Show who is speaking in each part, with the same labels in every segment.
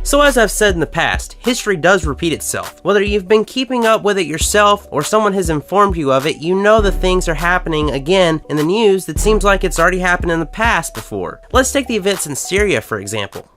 Speaker 1: So as I've said in the past, history does repeat itself. Whether you've been keeping up with it yourself or someone has informed you of it, you know that things are happening again in the news that seems like it's already happened in the past before. Let's take the events in Syria for example.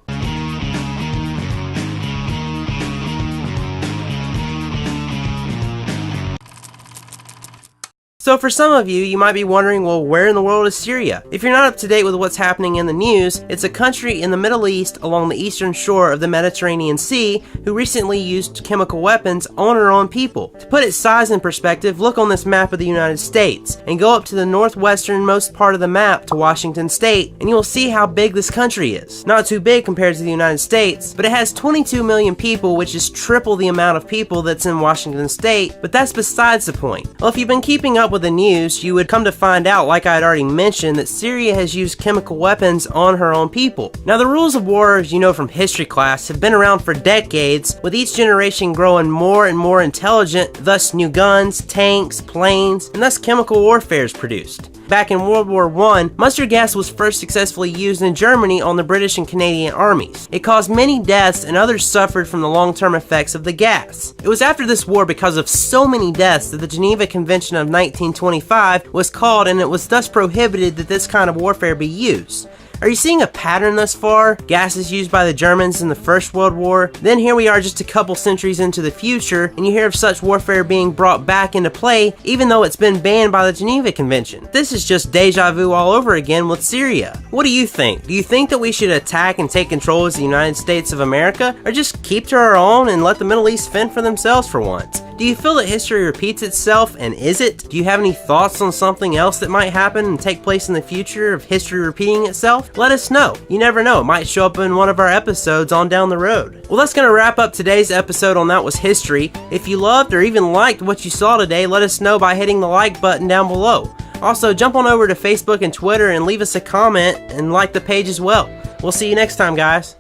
Speaker 1: So for some of you, you might be wondering, well, where in the world is Syria? If you're not up to date with what's happening in the news, it's a country in the Middle East along the eastern shore of the Mediterranean Sea who recently used chemical weapons on her own people. To put its size in perspective, look on this map of the United States and go up to the northwesternmost part of the map to Washington State and you will see how big this country is. Not too big compared to the United States, but it has 22 million people, which is triple the amount of people that's in Washington State, but that's besides the point. Well, if you've been keeping up with the news, you would come to find out, like I had already mentioned, that Syria has used chemical weapons on her own people. Now, the rules of war, as you know from history class, have been around for decades, with each generation growing more and more intelligent, thus new guns, tanks, planes, and thus chemical warfare is produced. Back in World War I, mustard gas was first successfully used in Germany on the British and Canadian armies. It caused many deaths and others suffered from the long-term effects of the gas. It was after this war, because of so many deaths, that the Geneva Convention of 1925 was called, and it was thus prohibited that this kind of warfare be used. Are you seeing a pattern thus far? Gas is used by the Germans in the First World War. Then here we are just a couple centuries into the future, and you hear of such warfare being brought back into play, even though it's been banned by the Geneva Convention. This is just deja vu all over again with Syria. What do you think? Do you think that we should attack and take control as the United States of America, or just keep to our own and let the Middle East fend for themselves for once? Do you feel that history repeats itself, and is it? Do you have any thoughts on something else that might happen and take place in the future of history repeating itself? Let us know. You never know, it might show up in one of our episodes on down the road. Well, that's going to wrap up today's episode on That Was History. If you loved or even liked what you saw today, let us know by hitting the like button down below. Also, jump on over to Facebook and Twitter and leave us a comment and like the page as well. We'll see you next time, guys.